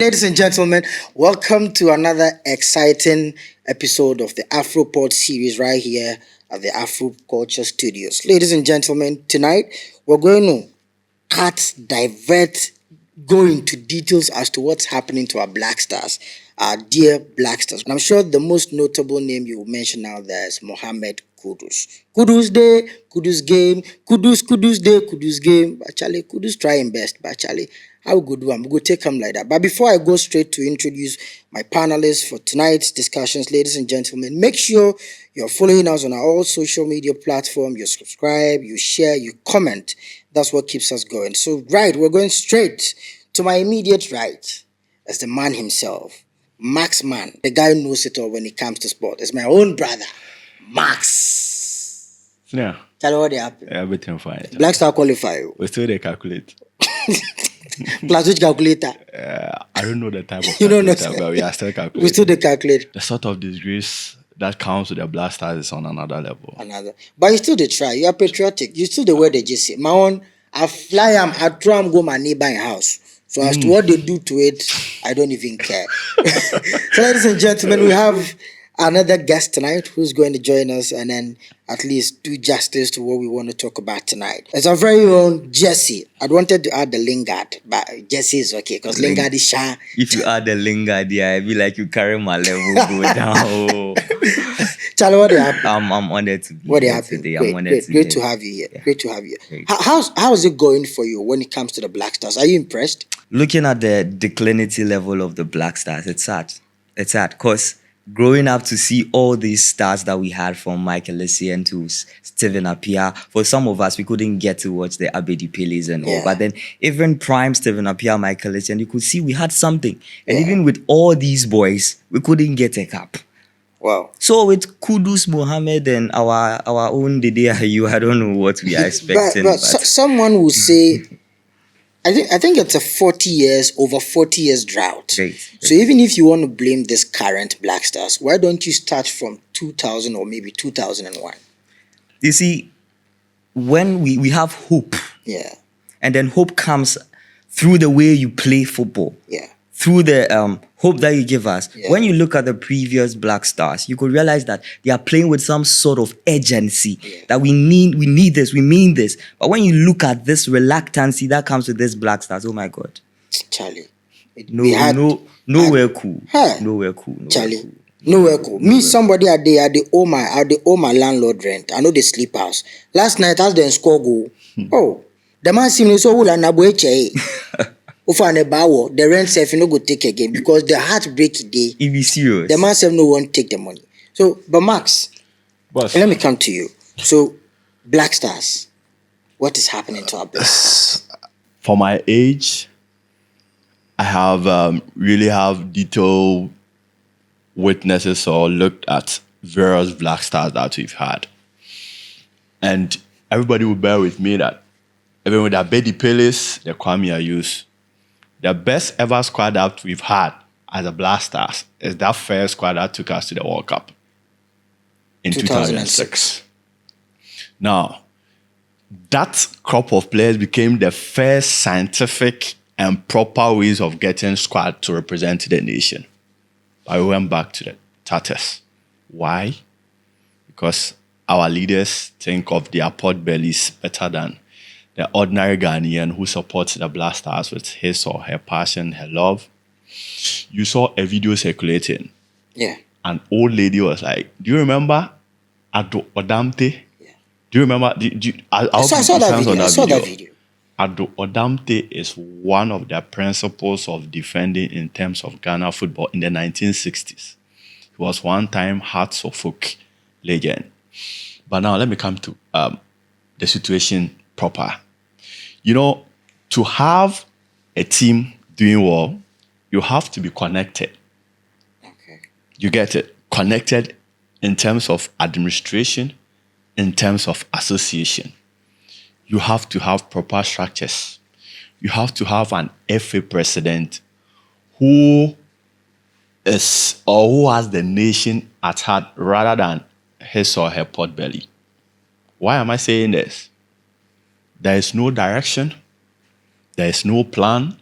ladies and gentlemen, welcome to another exciting episode of the Afropod series right here at the Afro Culture Studios. Ladies and gentlemen, tonight we're going to divert, go into details as to what's happening to our Black Stars, our dear Black Stars. And I'm sure the most notable name you will mention now there is Mohamed Kudus. Kudus Day, Kudus game, Kudus Day, Kudus game. But Charlie, Kudus trying best, but Charlie, how good do I'm going to take him like that. But before I go straight to introduce my panelists for tonight's discussions, ladies and gentlemen, make sure you're following us on our all social media platforms. You subscribe, you share, you comment. That's what keeps us going. So, we're going straight to my immediate right as the man himself, Max Man. The guy who knows it all when it comes to sport. It's my own brother, Max. Yeah. Tell me what happened. Everything fine. Blackstar qualify. We still they calculate. Plus which calculator? I don't know the type of You don't know, calculator, but we are still calculating. We still the calculate. The sort of disgrace that comes with the Blasters is on another level. But you still the try. You are patriotic. You still the way they just say. My own, I fly am, I throw am go my neighbor house. So as to what they do to it, I don't even care. So ladies and gentlemen, we have another guest tonight who's going to join us and then at least do justice to what we want to talk about tonight. It's our very own Jesse. I wanted to add the Lingard, but Jesse is okay because Lingard is shy. If you add the Lingard, yeah, I feel like you carry my level go down. Charlie, what happened? I'm honored to be What here happened? today. Great to have you here. Yeah. Great to have you. Great. How is it going for you when it comes to the Black Stars? Are you impressed? Looking at the declinity level of the Black Stars, it's sad. It's sad because growing up to see all these stars that we had from Michael Essien to Stephen Appiah, for some of us, we couldn't get to watch the Abedi Peles and all. But then even prime Stephen Appiah, Michael Essien, you could see we had something. And even with all these boys, we couldn't get a cap. Wow. So with Kudus, Mohammed, and our own Dede Ayew, I don't know what we are expecting. But someone will say, I think it's a over 40 years drought. Great. So even if you want to blame this current Black Stars, why don't you start from 2000 or maybe 2001? You see, when we have hope, Yeah. and then hope comes through the way you play football, Yeah. through the hope that you give us. Yeah. When you look at the previous Black Stars, you could realize that they are playing with some sort of urgency that we need this, we mean this. But when you look at this reluctancy that comes with this Black Stars, oh my God. Charlie. Nowhere cool. Huh. Nowhere cool. Charlie. Nowhere cool. Me, somebody at the owe my landlord rent. I know the sleep house. Last night, as the score go. Oh, the man seems so well and the rent self you no go take again because the heartbreak day. If you serious. The man self no one take the money. So, but Max, Boss. let me come to you. So, Black Stars, what is happening to our business? For my age, I have really have detailed witnesses or looked at various Black Stars that we've had. And everybody will bear with me that even with the Abedi Peles, the Kwame Ayus, the best ever squad that we've had as a Black Stars is that first squad that took us to the World Cup in 2006. Now, that crop of players became the first scientific and proper ways of getting squad to represent the nation. I went back to the Tatars. Why? Because our leaders think of their pot bellies better than the ordinary Ghanaian who supports the Black Stars with his or her passion, her love. You saw a video circulating. Yeah. An old lady was like, do you remember Ado Odamte? Yeah. Do you remember? I saw that video. Ado Odamte is one of the principles of defending in terms of Ghana football in the 1960s. He was one time Hearts of Folk legend. But now let me come to the situation proper. You know, to have a team doing well, you have to be connected. Okay. You get it? Connected in terms of administration, in terms of association. You have to have proper structures. You have to have an FA president who is or who has the nation at heart rather than his or her pot belly. Why am I saying this? There is no direction. There is no plan.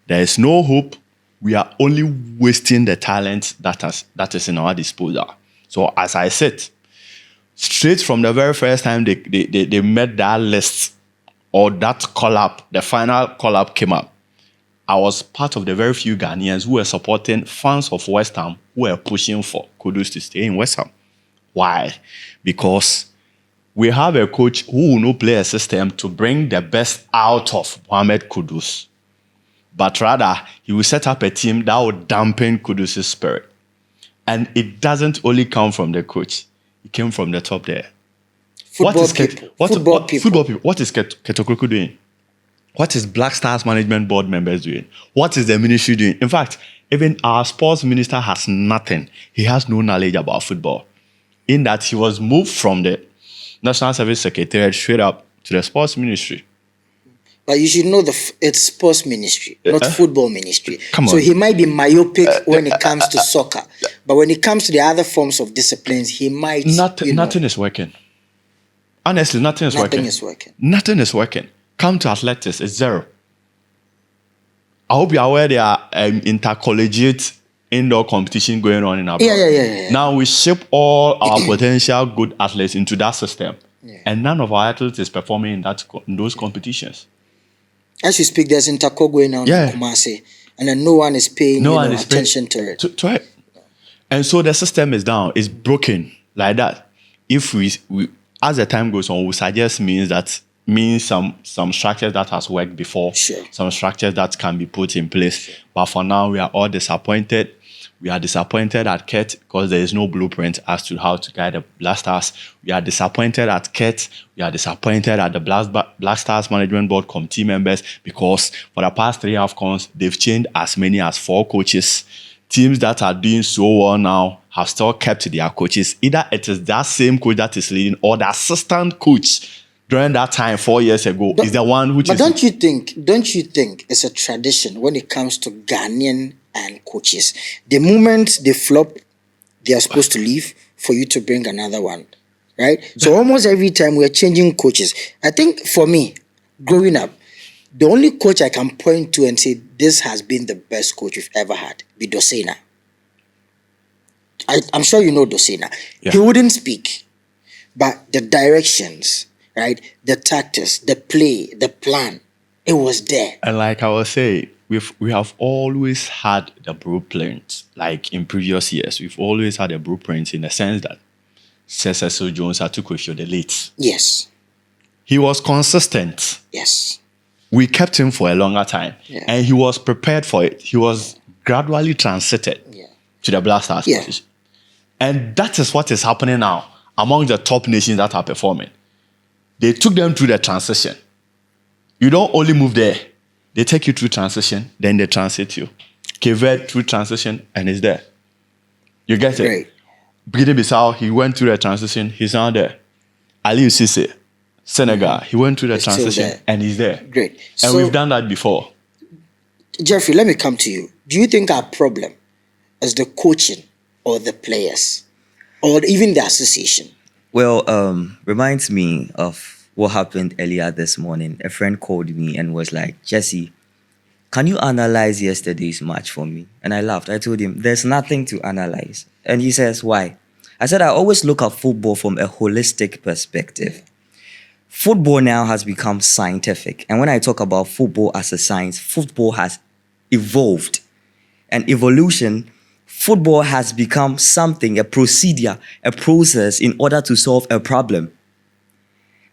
There is no hope we are only wasting the talent that is in our disposal. So as I said, straight from the very first time they made that list or that call-up, the final call-up came up, I was part of the very few Ghanaians who were supporting fans of West Ham who were pushing for Kudus to stay in West Ham. Why? Because we have a coach who will not play a system to bring the best out of Mohamed Kudus. But rather, he will set up a team that will dampen Kudus' spirit. And it doesn't only come from the coach. It came from the top there. Football people. Football people. What is Ketokoko doing? What is Black Stars Management Board members doing? What is the ministry doing? In fact, even our sports minister has nothing. He has no knowledge about football. In that he was moved from the National Service Secretariat straight up to the sports ministry. But you should know it's sports ministry, not football ministry. Come on. So he might be myopic when it comes to soccer. But when it comes to the other forms of disciplines, he might... Nothing is working. Honestly, nothing is working. Nothing is working. Come to athletics, it's zero. I hope you are aware there are intercollegiate indoor competition going on in our Yeah. Now we ship all our potential good athletes into that system. Yeah. And none of our athletes is performing in those competitions. As you speak, there's interco going on in Kumasi. And then no one is paying attention to it. To it. And so the system is down. It's broken like that. If we as the time goes on, we suggest some structures that has worked before, some structures that can be put in place. But for now, we are all disappointed. We are disappointed at Kurt because there is no blueprint as to how to guide the Black Stars. We are disappointed at Kurt. We are disappointed at the Black Stars Management Board committee members because for the past 3 AFCONs, they've changed as many as 4 coaches. Teams that are doing so well now have still kept their coaches. Either it is that same coach that is leading or the assistant coach during that time 4 years ago is the one which is... But don't you think it's a tradition when it comes to Ghanaian and coaches? The moment they flop, they are supposed to leave for you to bring another one, right? So almost every time we're changing coaches. I think for me, growing up, the only coach I can point to and say this has been the best coach we've ever had be Dosena. I'm sure you know Dosena. Yeah. He wouldn't speak, but the directions, right, the tactics, the play, the plan, it was there. And like I was saying, we have always had the blueprint. Like in previous years, we've always had a blueprint in the sense that Cecil Jones had to question the late. Yes. He was consistent. Yes. We kept him for a longer time. Yeah. And he was prepared for it. He was gradually transited to the Black Stars position. And that is what is happening now among the top nations that are performing. They took them through the transition. You don't only move there. They take you through transition, then they transit you. Cape through transition, and it's there. You get it? Right. Guinea-Bissau, he went through the transition, he's now there. Aliou Cisse, Senegal, he went through the transition, and he's there. Great. And So, we've done that before. Jeffrey, let me come to you. Do you think our problem is the coaching or the players or even the association? Well, reminds me of what happened earlier this morning. A friend called me and was like, Jesse, can you analyze yesterday's match for me? And I laughed. I told him, there's nothing to analyze. And he says, why? I said, I always look at football from a holistic perspective. Football now has become scientific. And when I talk about football as a science, football has evolved. And evolution, football has become something, a procedure, a process in order to solve a problem.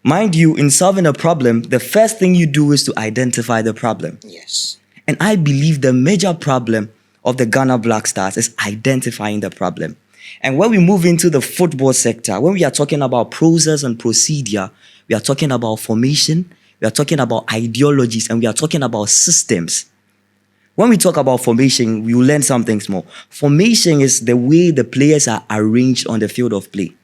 Mind you, in solving a problem, the first thing you do is to identify the problem. Yes. And I believe the major problem of the Ghana Black Stars is identifying the problem. And when we move into the football sector, when we are talking about process and procedure, we are talking about formation, we are talking about ideologies, and we are talking about systems. When we talk about formation, we will learn some things more. Formation is the way the players are arranged on the field of play.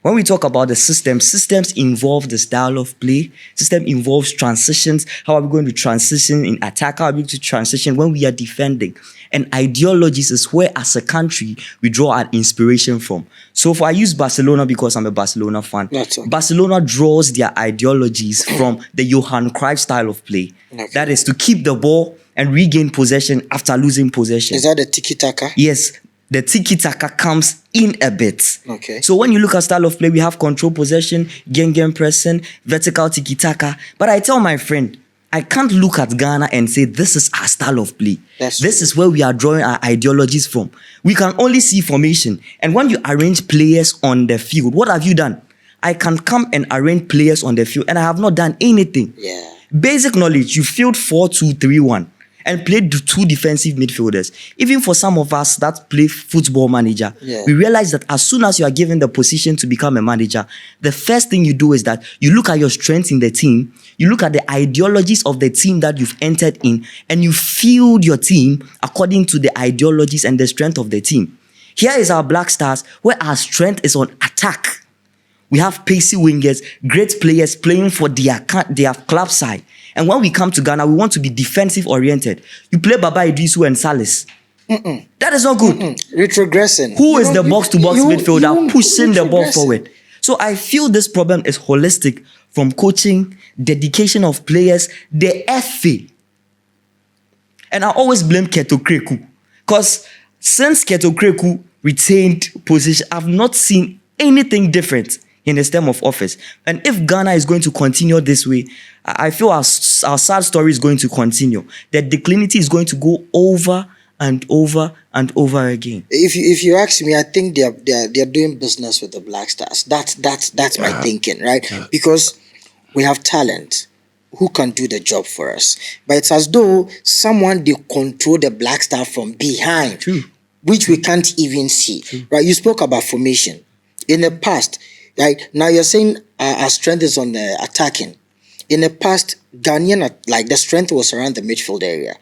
When we talk about the systems involve the style of play. System involves transitions. How are we going to transition in attack? How are we going to transition when we are defending? And ideologies is where, as a country, we draw our inspiration from. So if I use Barcelona because I'm a Barcelona fan, Barcelona draws their ideologies from the Johan Cruyff style of play. That is to keep the ball and regain possession after losing possession. Is that the tiki-taka? Yes, the tiki-taka comes in a bit. Okay. So when you look at style of play, we have control possession, game pressing, vertical tiki-taka. But I tell my friend, I can't look at Ghana and say this is our style of play. This is where we are drawing our ideologies from. We can only see formation. And when you arrange players on the field, what have you done? I can come and arrange players on the field and I have not done anything. Yeah. Basic knowledge, you field 4-2-3-1 and played two defensive midfielders. Even for some of us that play football manager, we realize that as soon as you are given the position to become a manager, the first thing you do is that you look at your strengths in the team, you look at the ideologies of the team that you've entered in, and you field your team according to the ideologies and the strength of the team. Here is our Black Stars, where our strength is on attack. We have pacey wingers, great players playing for their club side. And when we come to Ghana, we want to be defensive oriented. You play Baba Idrisu and Salis. That is not good. Retrogressing. Who is the box-to-box midfielder pushing the ball forward? So I feel this problem is holistic, from coaching, dedication of players, the FA. And I always blame Keto Kreku. Because since Keto Kreku retained position, I've not seen anything different in his term of office. And if Ghana is going to continue this way, I feel our sad story is going to continue. The declinity is going to go over and over and over again. If you ask me, I think they're doing business with the Black Stars. That's my thinking, right? Yeah. Because we have talent who can do the job for us. But it's as though they control the Black Star from behind. True. Which we can't even see. True. Right? You spoke about formation. In the past, right? Now you're saying our strength is on the attacking. In the past, Ghanaian, like the strength was around the midfield area.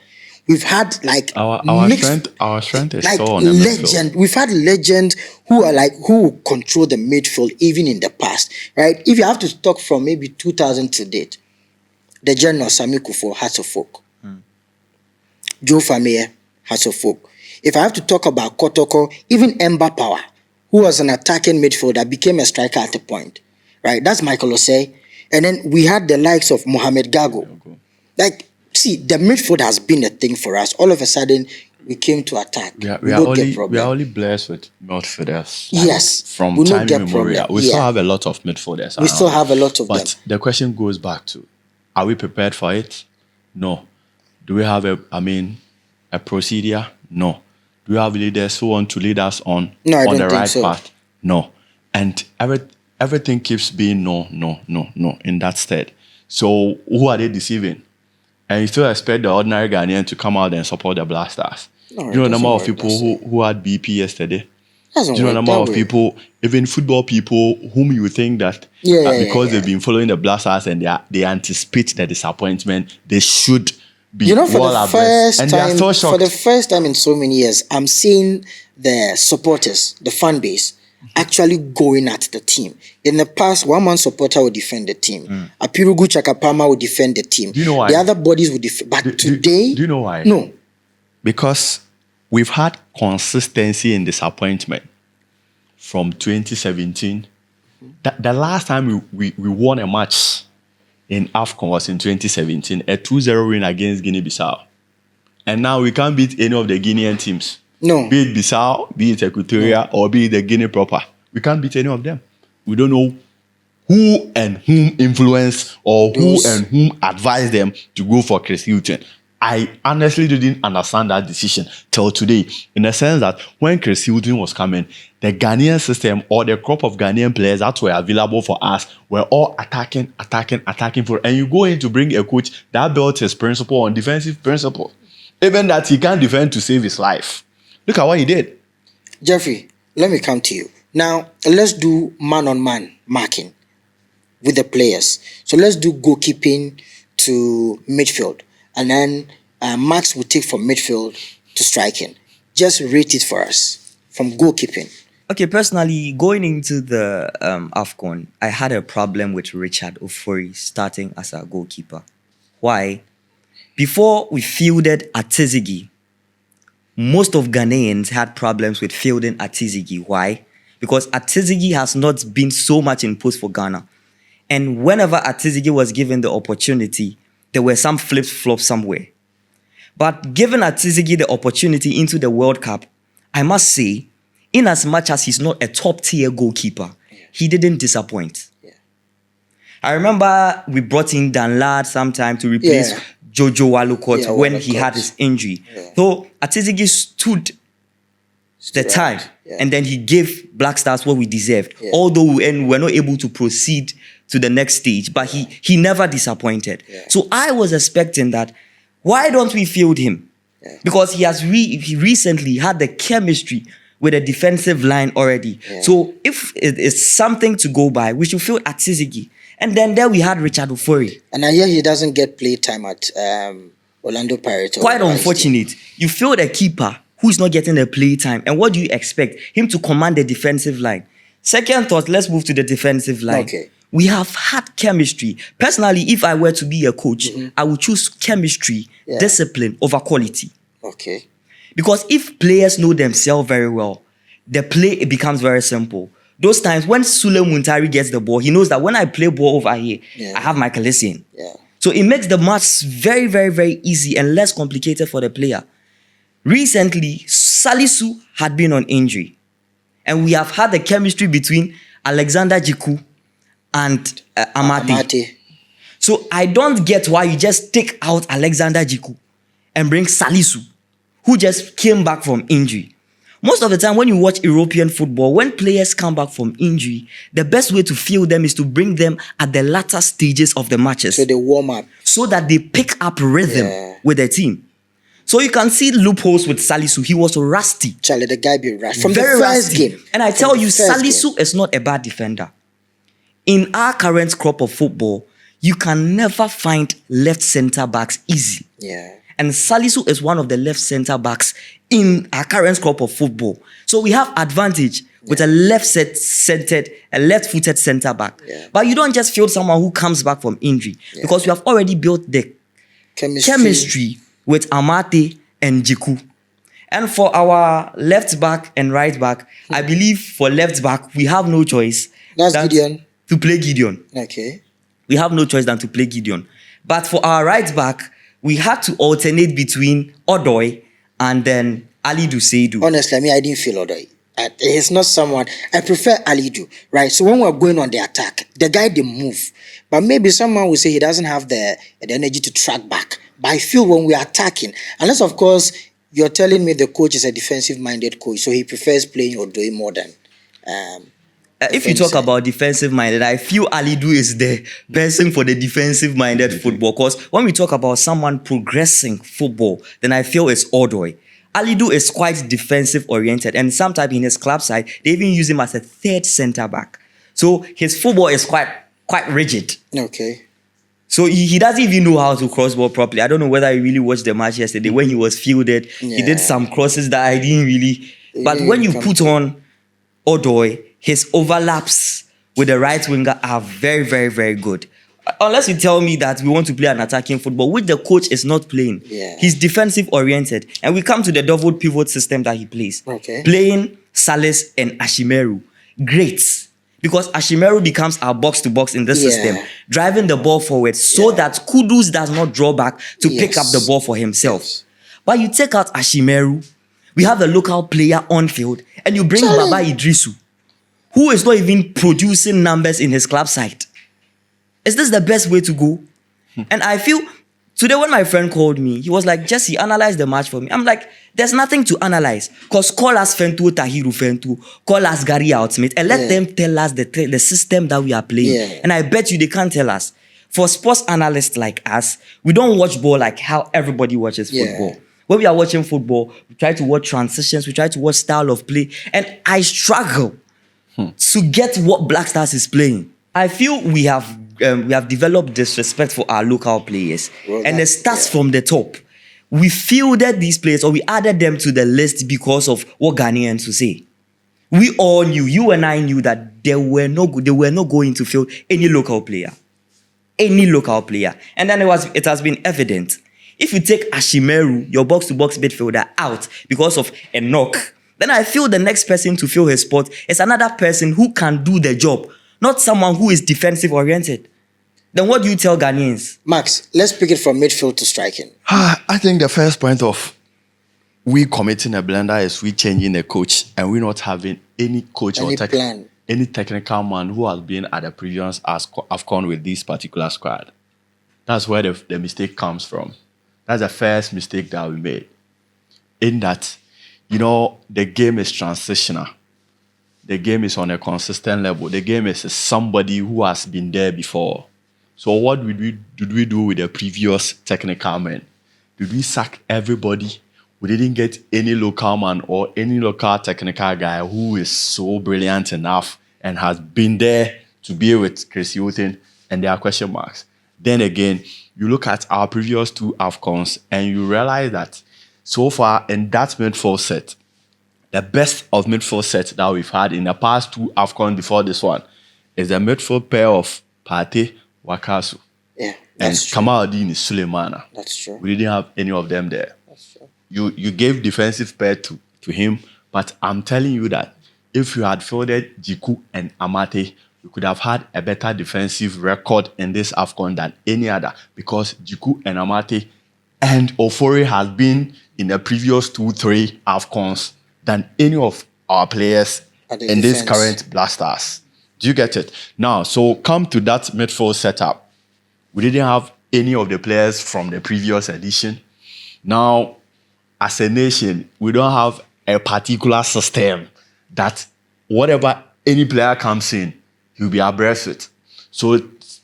We've had like our strength is like so on the midfield. We've had legends who control the midfield even in the past, right? If you have to talk from maybe 2000 to date, the General Sami Kufo, Hearts of Folk, Joe Fameye, Hearts of Folk. If I have to talk about Kotoko, even Emba Power, who was an attacking midfielder, became a striker at a point, right? That's Michael Osei. And then we had the likes of Mohamed Gago. Like, see, the midfield has been a thing for us. All of a sudden, we came to attack. We are only blessed with midfielders. Yes. From time immemorial. We still have a lot of midfielders. We still have a lot of them. But the question goes back to, are we prepared for it? No. Do we have a procedure? No. Do we have leaders who want to lead us on the right path? No. And everything keeps being no in that state. So who are they deceiving? And you still expect the ordinary Ghanaian to come out and support the Black Stars. No, you know the number of people who had BP yesterday? Do you know the number of people, even football people, whom you think that because they've been following the Black Stars and they anticipate the disappointment, they should be for the first time in so many years, I'm seeing the supporters, the fan base, actually going at the team. In the past, one man supporter would defend the team. Apirugu Chakapama would defend the team. Do you know why? The other bodies would defend. But today... Do you know why? No. Because we've had consistency in disappointment from 2017. The last time we won a match in AFCON was in 2017, a 2-0 win against Guinea-Bissau. And now we can't beat any of the Guinean teams. No. Be it Bissau, be it Equatoria, or be it the Guinea proper. We can't beat any of them. We don't know who and whom influenced or who and whom advised them to go for Chris Hilton. I honestly didn't understand that decision till today, in the sense that when Chris Hilton was coming, the Ghanaian system or the crop of Ghanaian players that were available for us were all attacking for. And you go in to bring a coach that built his principle on defensive principle. Even that he can't defend to save his life. Look at what he did. Jeffrey, let me come to you. Now, let's do man-on-man marking with the players. So let's do goalkeeping to midfield. And then Max will take from midfield to striking. Just rate it for us from goalkeeping. Okay, personally, going into the AFCON, I had a problem with Richard Ofori starting as our goalkeeper. Why? Before we fielded Atizigi, most of Ghanaians had problems with fielding Atizigi. Why? Because Atizigi has not been so much in post for Ghana. And whenever Atizigi was given the opportunity, there were some flip-flops somewhere. But given Atizigi the opportunity into the World Cup, I must say, in as much as he's not a top-tier goalkeeper, he didn't disappoint. Yeah. I remember we brought in Dan Ladd sometime to replace Jojo Walcott when he had his injury. Yeah. So Atizigi stood the time, and then he gave Black Stars what we deserved. Yeah. Although we were not able to proceed to the next stage, but he never disappointed. Yeah. So I was expecting that. Why don't we field him? Yeah. Because he recently had the chemistry with a defensive line already. Yeah. So if it is something to go by, we should field Atizigi. And then there we had Richard Ofori. And I hear he doesn't get play time at Orlando Pirates. Quite unfortunate. You field a keeper who's not getting the play time. And what do you expect? Him to command the defensive line. Second thought, let's move to the defensive line. Okay. We have had chemistry. Personally, if I were to be a coach, I would choose chemistry, discipline over quality. Okay. Because if players know themselves very well, the play it becomes very simple. Those times when Sule Muntari gets the ball, he knows that when I play ball over here, I have Michael Essien. Yeah. So it makes the match very, very, very easy and less complicated for the player. Recently, Salisu had been on injury. And we have had the chemistry between Alexander Jiku and Amate. So I don't get why you just take out Alexander Jiku and bring Salisu, who just came back from injury. Most of the time when you watch European football, when players come back from injury, the best way to field them is to bring them at the latter stages of the matches. So they warm up. So that they pick up rhythm with the team. So you can see loopholes with Salisu. He was rusty. Charlie, the guy be rusty. From Very the first rusty. game. And I tell you, Salisu is not a bad defender. In our current crop of football, you can never find left centre backs easy. Yeah. And Salisu is one of the left centre backs in our current crop of football. So we have advantage with a left-footed centre back. Yeah. But you don't just field someone who comes back from injury because we have already built the chemistry with Amate and Jiku. And for our left back and right back, I believe for left back, we have no choice. That's Gideon. To play Gideon. Okay. We have no choice than to play Gideon. But for our right back, we had to alternate between Odoi and then Alidu Seidu. Honestly, I didn't feel Odoi. He's not someone. I prefer Alidu, right? So when we're going on the attack, the guy they move. But maybe someone will say he doesn't have the energy to track back. But I feel when we are attacking, unless of course you're telling me the coach is a defensive-minded coach, so he prefers playing Odoi more than. If you talk about defensive-minded, I feel Alidu is the person for the defensive-minded football. Because when we talk about someone progressing football, then I feel it's Odoi. Alidu is quite defensive-oriented, and sometimes in his club side, they even use him as a third centre-back. So his football is quite rigid. Okay. So he doesn't even know how to cross ball properly. I don't know whether you really watched the match yesterday when he was fielded. Yeah. He did some crosses that I didn't really. But when you put on Odoi, his overlaps with the right winger are very, very, very good. Unless you tell me that we want to play an attacking football, which the coach is not playing. Yeah. He's defensive oriented. And we come to the double pivot system that he plays. Okay. Playing Salis and Ashimeru. Great. Because Ashimeru becomes our box-to-box in this system, driving the ball forward so that Kudus does not draw back to pick up the ball for himself. Yes. But you take out Ashimeru, we have the local player on field, and you bring Baba Idrisu, who is not even producing numbers in his club side. Is this the best way to go? And I feel, today when my friend called me, he was like, Jesse, analyze the match for me. I'm like, there's nothing to analyze. Because call us Fentu, Tahiru Fentu, call us Gary Outsmith, and let them tell us the system that we are playing. Yeah. And I bet you they can't tell us. For sports analysts like us, we don't watch ball like how everybody watches football. When we are watching football, we try to watch transitions, we try to watch style of play. And I struggle to get what Black Stars is playing. I feel we have developed disrespect for our local players. And it starts from the top. We fielded these players or we added them to the list because of what Ghanaians will say. We all knew, you and I knew that they were not going to field any local player. Any local player. And then it has been evident. If you take Ashimeru, your box-to-box midfielder, out because of a knock, then I feel the next person to fill his spot is another person who can do the job, not someone who is defensive-oriented. Then what do you tell Ghanaians? Max, let's pick it from midfield to striking. I think the first point of we committing a blunder is we changing the coach and we not having any coach Any or plan. any technical man who has been at the previous AFCON with this particular squad. That's where the mistake comes from. That's the first mistake that we made. In that, the game is transitional. The game is on a consistent level. The game is somebody who has been there before. So what did we do with the previous technical men? Did we sack everybody? We didn't get any local man or any local technical guy who is so brilliant enough and has been there to be with Chris Hilton, and there are question marks. Then again, you look at our previous 2 AFCONs and you realize that so far in that midfield set, the best of midfield sets that we've had in the past 2 AFCON before this one is the midfield pair of Partey, Wakasu, Yeah, and that's true. Kamaldeen Sulemana. That's true. We didn't have any of them there. That's true. You gave defensive pair to him, but I'm telling you that if you had fielded Jiku and Amate, you could have had a better defensive record in this AFCON than any other, because Jiku and Amate and Ofori has been in the previous 2-3 AFCONs than any of our players in this defense. current Blasters. Do you get it? Now, so come to that midfield setup. We didn't have any of the players from the previous edition. Now, as a nation, we don't have a particular system that whatever any player comes in, he'll be abreast with. So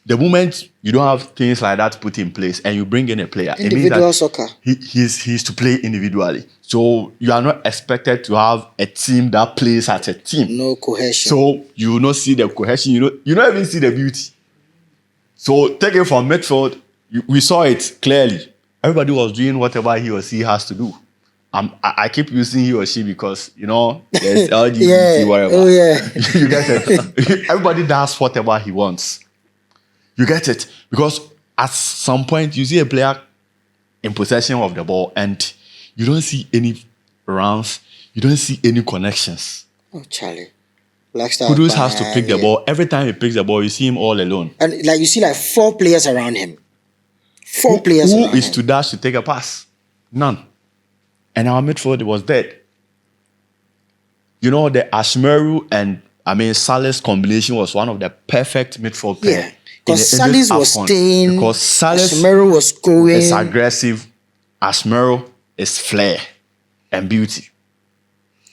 the moment you don't have things like that put in place and you bring in a player, it means Individual that soccer. he's to play individually. So you are not expected to have a team that plays as a team. No cohesion. So you will not see the cohesion. You don't even see the beauty. So take it from midfield. We saw it clearly. Everybody was doing whatever he or she has to do. I keep using he or she because, there's LGBT, Yeah. whatever. Oh, yeah. You get it? Everybody does whatever he wants. You get it? Because at some point, you see a player in possession of the ball and you don't see any rounds. You don't see any connections. Oh, Charlie. Blackstar. Kudus has to pick the ball. Every time he picks the ball, you see him all alone. And you see 4 players around him. 4 players Who around is him. to dash to take a pass? None. And our midfield was dead. The Ashmeru and Salah's combination was one of the perfect midfield pair. Yeah. Because Salis was staying. Because Salis Ashmeru was going. is aggressive. Ashmeru is flair and beauty.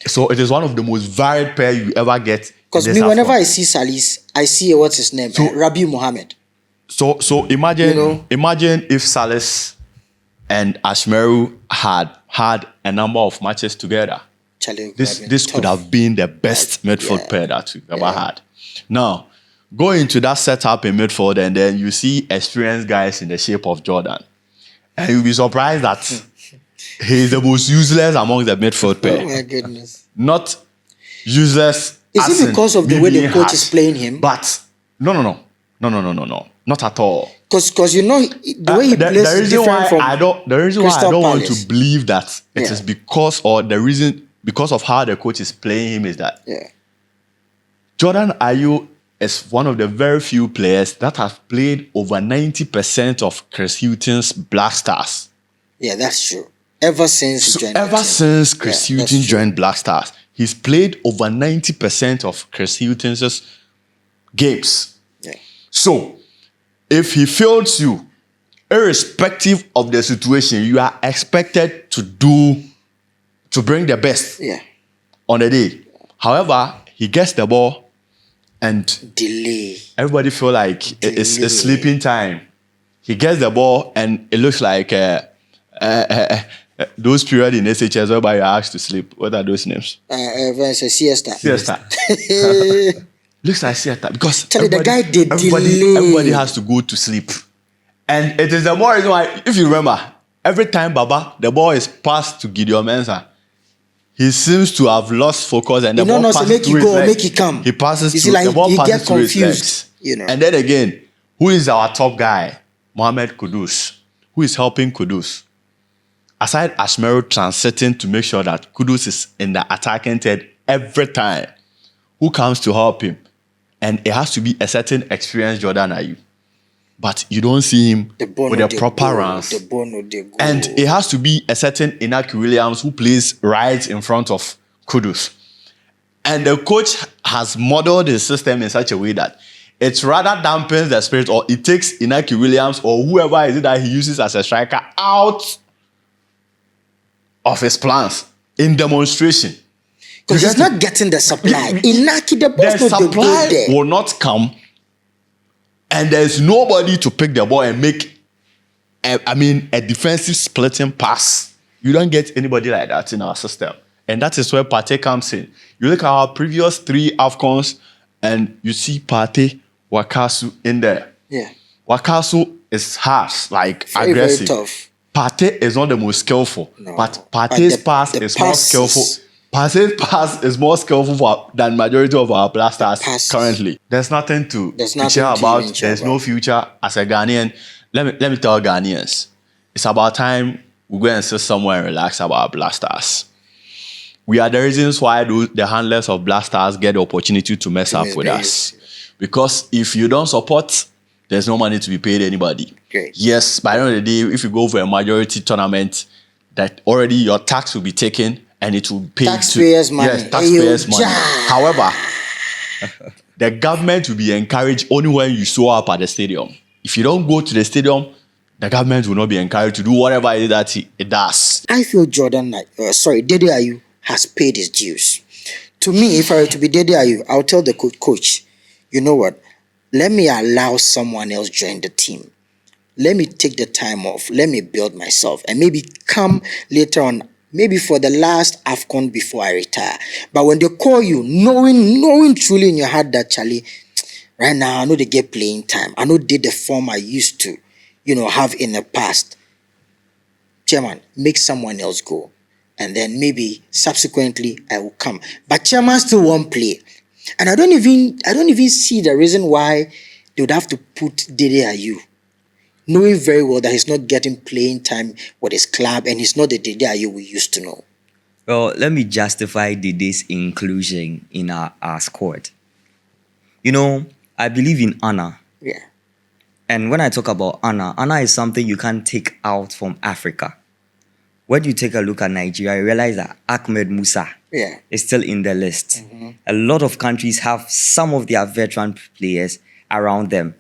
So it is one of the most varied pair you ever get. Because whenever I see Salis, I see what's his name? Rabi Mohammed. So imagine if Salis and Ashmeru had a number of matches together. Charlie, This could have been the best midfield pair that we've ever had. Now, go into that setup in midfield and then you see experienced guys in the shape of Jordan. And you'll be surprised that he's the most useless among the midfield pair. Oh my goodness. Not useless. Is it because of the way the coach is playing him? But no. Not at all. Because the way he plays is different from The reason why I Crystal don't want Palace. to believe that it Yeah. is because of how the coach is playing him is that Yeah. Jordan Ayew is one of the very few players that have played over 90% of Chris Hilton's Blasters. Yeah, that's true. Ever since he joined the Ever team. since Chris Yeah, that's Hilton true. joined Blasters, he's played over 90% of Chris Hilton's games. Yeah. So, if he fails you, irrespective of the situation, you are expected to bring the best Yeah. on the day. However, he gets the ball and Delay. everybody feel like it's sleeping time. He gets the ball and it looks like those periods in SHS whereby you're asked to sleep. What are those names? It's a siesta. Siesta. Looks like siesta because Tell the guy did delay. everybody has to go to sleep. And it is the more reason why, if you remember, every time Baba, the ball is passed to Gideon Mensah, he seems to have lost focus and the You know, ball not to passes make to you his go, legs. make you come. He passes You to see, like, the ball he passes get to his confused, legs. you know. And then again, who is our top guy? Mohamed Kudus. Who is helping Kudus? Aside Ashmeru transiting to make sure that Kudus is in the attacking third every time, who comes to help him? And it has to be a certain experienced Jordan Ayew. but you don't see him The ball with no the dey proper go, runs. the ball no dey go. And it has to be a certain Inaki Williams who plays right in front of Kudus. And the coach has modeled his system in such a way that it rather dampens the spirit, or it takes Inaki Williams or whoever is it that he uses as a striker out of his plans in demonstration. Because he's not getting the supply. Inaki, the ball The no dey go supply there. will not come, and there's nobody to pick the ball and make a defensive splitting pass. You don't get anybody like that in our system. And that is where Partey comes in. You look at our previous 3 AFCONs and you see Partey, Wakasu in there. Yeah. Wakasu is harsh, like Very, aggressive. very tough. Partey is not the most skillful, No. but But Partey's the pass is more passes- skillful. Partey's pass is more skillful than majority of our blasters passes. currently. There's nothing to There's to nothing cheer to about. even cheer There's no about. future as a Ghanaian. Let me tell Ghanaians, it's about time we go and sit somewhere and relax about our blasters. We are the reasons why the handlers of blasters get the opportunity to mess up with us. Because if you don't support, there's no money to be paid anybody. Great. Yes, by the end of the day, if you go for a majority tournament, that already your tax will be taken and it will pay Taxpayers' money. Yes, taxpayers' Ayo, money. ja. However, the government will be encouraged only when you show up at the stadium. If you don't go to the stadium, the government will not be encouraged to do whatever it is that it does. I feel Dede Ayew has paid his dues. To me, if I were to be Dede Ayew, I'll tell the coach, you know what? Let me allow someone else join the team. Let me take the time off. Let me build myself and maybe come later on, maybe for the last AFCON before I retire. But when they call you, knowing truly in your heart that, Charlie, right now, I know they get playing time. I know they the form I used to, have in the past. Chairman, make someone else go. And then maybe subsequently I will come. But chairman still won't play. And I don't even see the reason why they would have to put Dede Ayew, knowing very well that he's not getting playing time with his club and he's not the Dede Ayew we used to know. Well, let me justify Dede's inclusion in our squad. I believe in honor. Yeah. And when I talk about honor is something you can't take out from Africa. When you take a look at Nigeria, you realize that Ahmed Musa is still in the list. Mm-hmm. A lot of countries have some of their veteran players around them.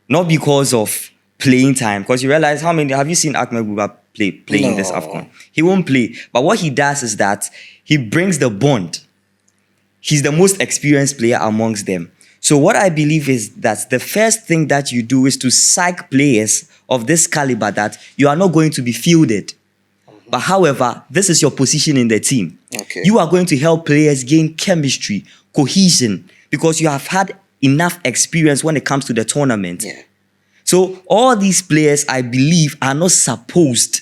Not because of playing time, because you realize have you seen Ahmed Musa play in this No. AFCON? He won't play. But what he does is that he brings the bond. He's the most experienced player amongst them. So what I believe is that the first thing that you do is to psych players of this caliber that you are not going to be fielded. But however, this is your position in the team. Okay. You are going to help players gain chemistry, cohesion, because you have had enough experience when it comes to the tournament. Yeah. So all these players, I believe, are not supposed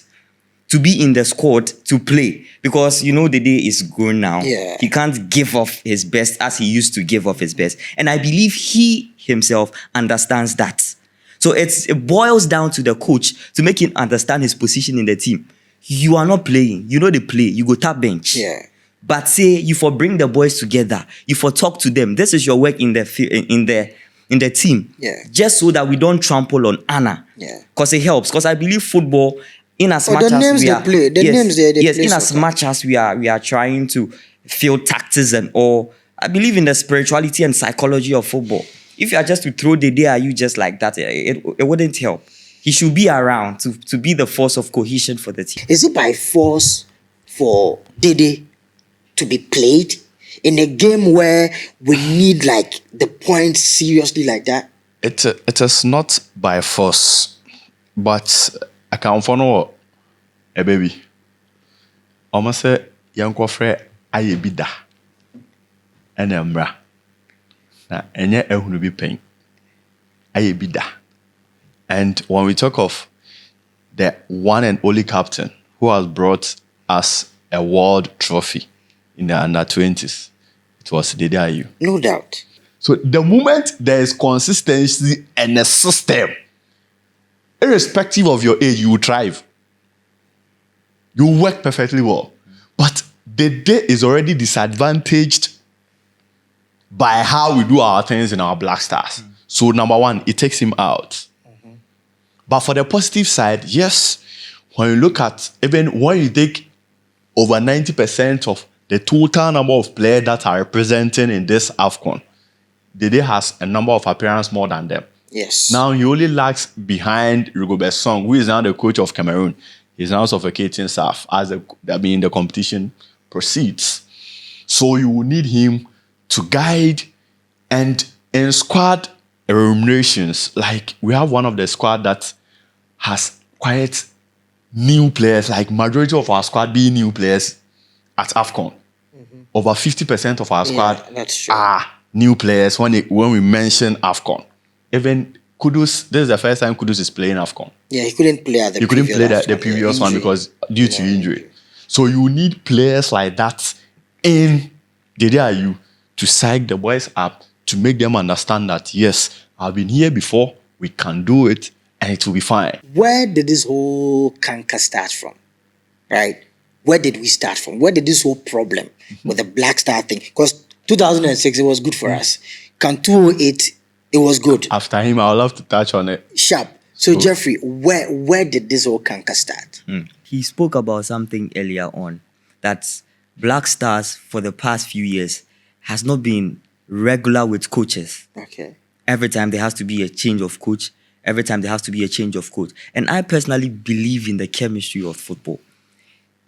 to be in the squad to play, because the day is gone now. Yeah. He can't give off his best as he used to give off his best. And I believe he himself understands that. So it boils down to the coach to make him understand his position in the team. You are not playing. You know they play. You go tap bench. Yeah. But say you for bring the boys together. You for talk to them. This is your work in the team. Yeah. Just so that we don't trample on honor. Yeah. Because it helps. Because I believe football, in as much the as names we they are, play, the names they yes, play in as soccer. much as we are trying to field tactics I believe in the spirituality and psychology of football. If you are just to throw the day, are you just like that? It wouldn't help. He should be around to be the force of cohesion for the team. Is it by force for Dede to be played in a game where we need the points seriously like that? It is not by force, but I can follow a baby. Almost say young kofre aye bida and embra na enye ehunu bi pen aye bida. And when we talk of the one and only captain who has brought us a world trophy in the under-20s, it was Dede Ayew. No doubt. So the moment there is consistency and a system, irrespective of your age, you will thrive. You work perfectly well. But Dede is already disadvantaged by how we do our things in our Black Stars. So number one, it takes him out. But for the positive side, yes, when you look at, even when you take over 90% of the total number of players that are representing in this AFCON, Dede has a number of appearances more than them. Yes. Now he only lags behind Rigobert Song, who is now the coach of Cameroon. He's now suffocating staff as the competition proceeds. So you will need him to guide, and in squad remunerations, like we have one of the squad that has quite new players, like majority of our squad being new players at AFCON. Over 50% of our squad that's true. are new players when we mention AFCON. Even Kudus, this is the first time Kudus is playing AFCON. Yeah, he couldn't play at the He couldn't play the AFCON, previous one injury. because due to injury. So you need players like that in Dede Ayew to psych the boys up, to make them understand that, yes, I've been here before, we can do it, and it will be fine. Where did this whole canker start from? Right? Where did we start from? Where did this whole problem with the Black Star thing? Because 2006, it was good for us. Can 2008, it was good. After him, I would love to touch on it. Sharp. So, Jeffrey, where did this whole canker start? He spoke about something earlier on, that Black Stars for the past few years has not been regular with coaches. Okay. Every time there has to be a change of coach. Every time there has to be a change of coach. And I personally believe in the chemistry of football.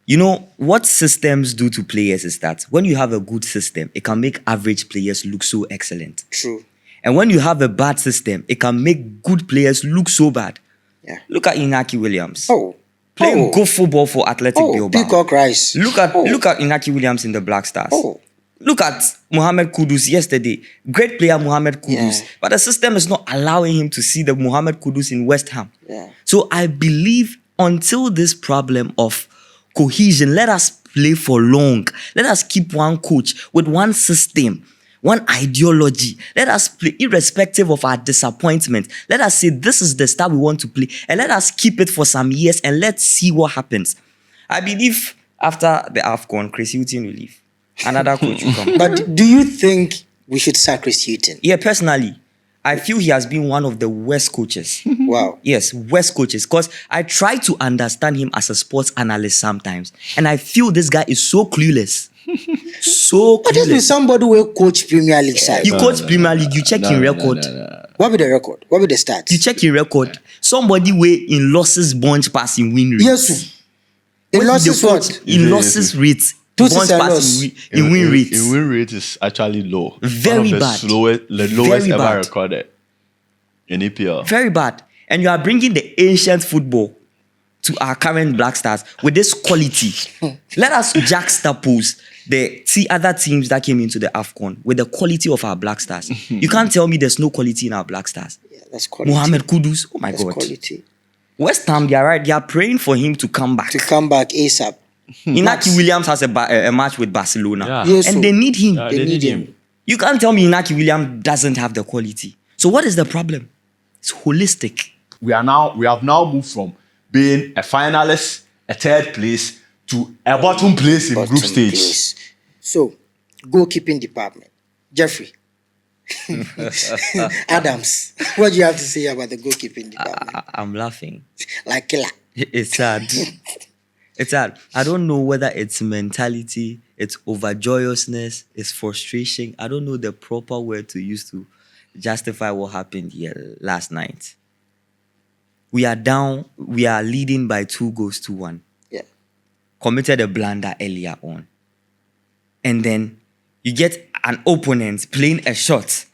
You know, what systems do to players is that when you have a good system, it can make average players look so excellent. True. And when you have a bad system, it can make good players look so bad. Yeah. Look at Inaki Williams. Oh. Playing good football for Athletic Bilbao. Peacock Rice. Look at Inaki Williams in the Black Stars. Oh. Look at Mohamed Kudus yesterday. Great player Mohamed Kudus. Yeah. But the system is not allowing him to see the Mohamed Kudus in West Ham. Yeah. So I believe until this problem of cohesion, let us play for long. Let us keep one coach with one system, one ideology. Let us play irrespective of our disappointment. Let us say this is the style we want to play, and let us keep it for some years and let's see what happens. I believe after the AFCON, Chris Hughton will leave. Another coach will come. But do you think we should sack Chris Hughton? Yeah, personally, I feel he has been one of the worst coaches. Wow. Yes, worst coaches. Because I try to understand him as a sports analyst sometimes. And I feel this guy is so clueless. So What is with clueless. somebody who coach Premier League side? You coach Premier League, you check in record. What be the record? What be the stats? You check in record. Somebody way in losses bunch pass in win rate. Yes. It What losses is the what? coach in losses rate. Two Bunch season pass loss. in win rate. In win rate is actually low. Very One of the bad. the lowest Very ever bad. recorded in EPL. Very bad. And you are bringing the ancient football to our current Black Stars with this quality. Let us juxtapose the other teams that came into the AFCON with the quality of our Black Stars. You can't tell me there's no quality in our Black Stars. Yeah, that's quality. Mohamed Kudus, oh my That's God. quality. West Ham, they are right. They are praying for him to come back. To come back ASAP. Inaki Williams has a match with Barcelona. Yeah. Yes, And so they need him. they need him. You can't tell me Inaki Williams doesn't have the quality. So what is the problem? It's holistic. We have now moved from being a finalist, a third place, to a bottom place in Bottom group stage. place. So, goalkeeping department. Jeffrey. Adams. What do you have to say about the goalkeeping department? I'm laughing. Like killer. It's sad. It's sad. I don't know whether it's mentality, it's overjoyousness, it's frustration. I don't know the proper word to use to justify what happened here last night. We are down. We are leading by 2-1. Yeah. Committed a blunder earlier on. And then you get an opponent playing a shot.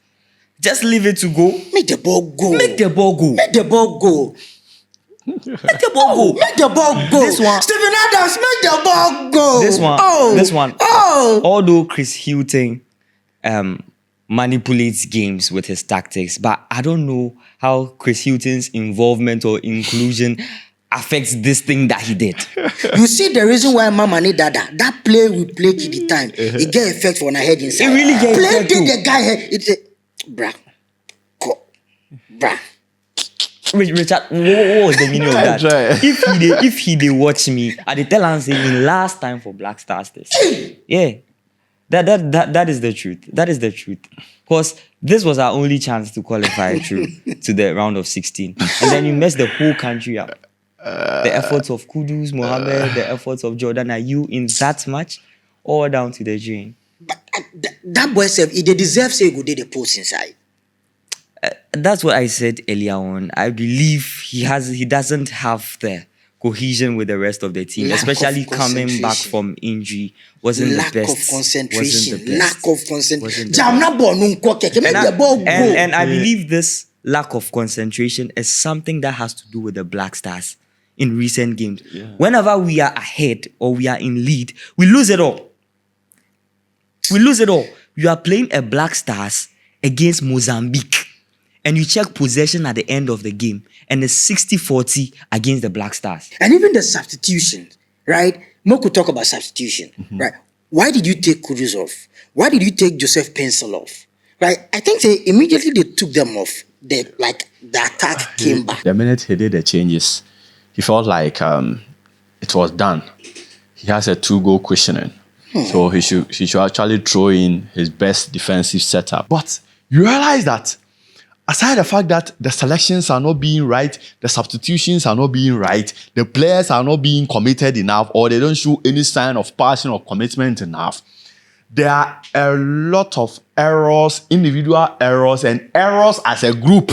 Just leave it to go. Make the ball go. Make the ball go. Make the ball go. Make the ball go. Make the ball go. This one- Stephen Adams, make the ball go. This one. Oh. This one. Oh. Although Chris Hughton manipulates games with his tactics, but I don't know how Chris Hughton's involvement or inclusion affects this thing that he did. You see the reason why Mama need that play we play to the time. It get effect for our head inside. It really get play effect did too. the guy head. It's a bruh. Bruh. Richard, what was the meaning of that? Try. If he did watch me, I did tell him saying last time for Black Stars this. Yeah. That is the truth. That is the truth. Because this was our only chance to qualify through to the round of 16. And then you mess the whole country up. The efforts of Kudus, Mohammed, the efforts of Jordan, are you in that match? All down to the drain. But that boy said, he deserves say good day the post inside. That's what I said earlier on. I believe he doesn't have the cohesion with the rest of the team, Lack especially of coming back from injury. Wasn't Lack the best. of concentration. Wasn't the best. Lack of concentration. Wasn't the Jamna ball no keke. Make the ball go. And I believe this lack of concentration is something that has to do with the Black Stars in recent games. Yeah. Whenever we are ahead or we are in lead, we lose it all. We lose it all. You are playing a Black Stars against Mozambique, and you check possession at the end of the game, and it's 60-40 against the Black Stars. And even the substitution, right? Mo could talk about substitution, right? Why did you take Kudus off? Why did you take Joseph Pencil off? Right? I think immediately they took them off. The attack came back. The minute he did the changes, he felt like it was done. He has a 2-goal cushioning. So he should actually throw in his best defensive setup. But you realize that aside the fact that the selections are not being right, the substitutions are not being right, the players are not being committed enough, or they don't show any sign of passion or commitment enough, there are a lot of errors, individual errors, and errors as a group.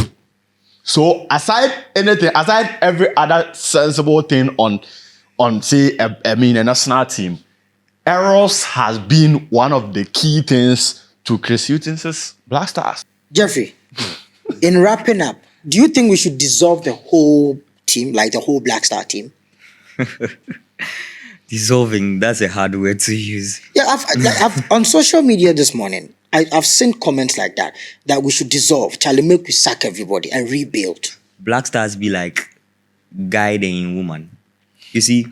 So aside every other sensible thing on say, a national team, errors has been one of the key things to Chris Hughton's Black Stars. Jeffrey, in wrapping up, do you think we should dissolve the whole team, like the whole Black Star team? Dissolving, that's a hard word to use. Yeah, I've on social media this morning, I've seen comments like that we should dissolve. Charlie, make we sack everybody and rebuild. Black Stars be like guiding woman. You see,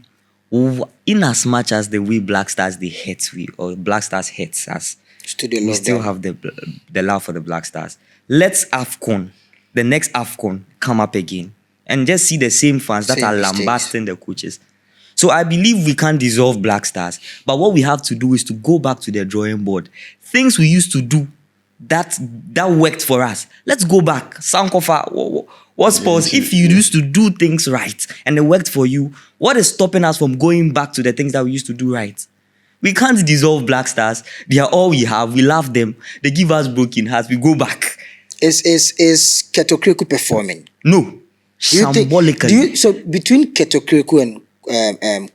in as much as the way Black Stars they hate we, or Black Stars hates us, we still have the love for the Black Stars. Let's AFCON, the next AFCON, come up again and just see the same fans that are lambasting the coaches. So I believe we can't dissolve Black Stars, but what we have to do is to go back to the drawing board. Things we used to do that worked for us. Let's go back. Sankofa, what's pause? If you used to do things right and it worked for you, what is stopping us from going back to the things that we used to do right? We can't dissolve Black Stars. They are all we have. We love them. They give us broken hearts. We go back. Is Ketokriku performing? No. Symbolically. So between Ketokriku and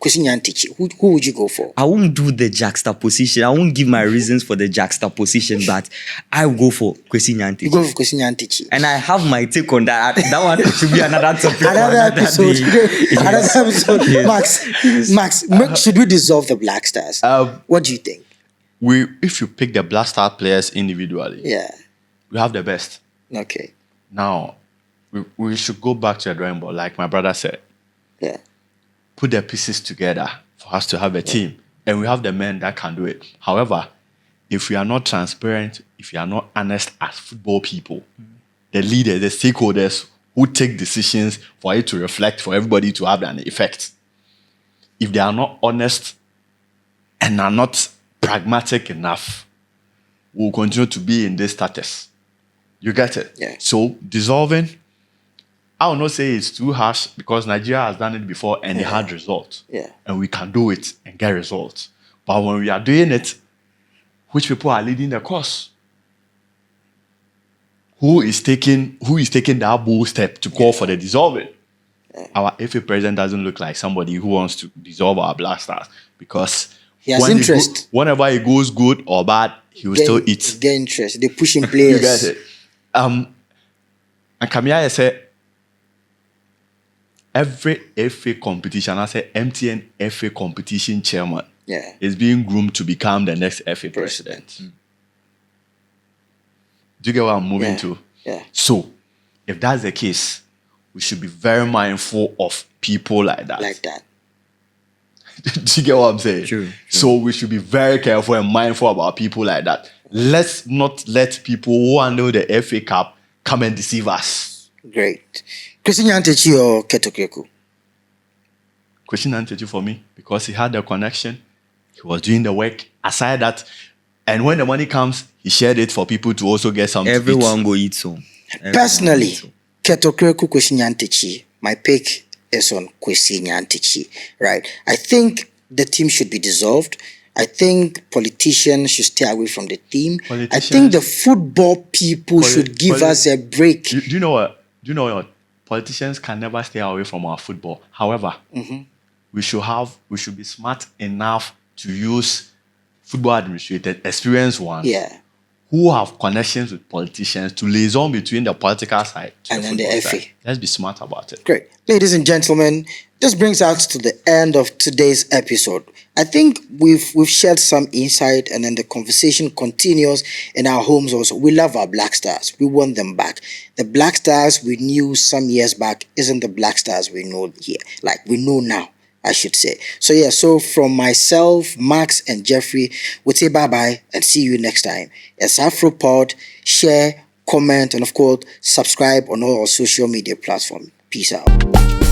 Kwesi Nyantakyi, who would you go for? I won't do the juxtaposition. I won't give my reasons for the juxtaposition, but I will go for Kwesi Nyantakyi. You go for Kwesi Nyantakyi. And I have my take on that. That one should be another topic. Another episode. Another episode. Yes. Max, should we dissolve the Black Stars? What do you think? If you pick the Black Star players individually, Yeah. we have the best. Okay. Now, we should go back to the drawing board, like my brother said. Yeah. Put the pieces together for us to have a team. And we have the men that can do it. However, if we are not transparent, if we are not honest as football people, the leaders, the stakeholders who take decisions for it to reflect, for everybody to have an effect, if they are not honest and are not pragmatic enough, we'll continue to be in this status. You get it? Yeah. So dissolving, I will not say it's too harsh because Nigeria has done it before and they had results. Yeah. And we can do it and get results. But when we are doing it, which people are leading the course? Who is taking that bold step to call for the dissolving? Yeah. Our FA president doesn't look like somebody who wants to dissolve our Black Stars because he has interest. Whenever it goes good or bad, he will still eat. Get interest. They're pushing players. You get it. And Kamia said, every FA competition, I say MTN FA competition chairman, is being groomed to become the next FA president. Do you get what I'm moving to? Yeah. So, if that's the case, we should be very mindful of people like that. Do you get what I'm saying? True. So we should be very careful and mindful about people like that. Let's not let people who handle the FA Cup come and deceive us. Great. Kwesi Nyantakyi or Ketokriku? Kwesi Nyantakyi for me, because he had the connection, he was doing the work. Aside that, And when the money comes, he shared it for people to also get something Everyone to eat. go eat some. Everyone Personally, go eat some. Ketokreku Kwesi Nyantakyi, my pick is on Kwesi Nyantakyi, right? I think the team should be dissolved. I think politicians should stay away from the team. I think the football people should give us a break. Do you know what? Do you know what? Politicians can never stay away from our football. However, we should be smart enough to use football administrators, experienced ones, Yeah. who have connections with politicians to liaison between the political side to And the then the football FA. side. Let's be smart about it. Great. Ladies and gentlemen, this brings us to the end of today's episode. I think we've shared some insight, and then the conversation continues in our homes also. We love our Black Stars. We want them back. The Black Stars we knew some years back isn't the Black Stars we know here. Like we know now, I should say. So yeah, so from myself, Max, and Jeffrey, we'll say bye-bye and see you next time. It's AfroPod. Share, comment, and of course, subscribe on all our social media platforms. Peace out.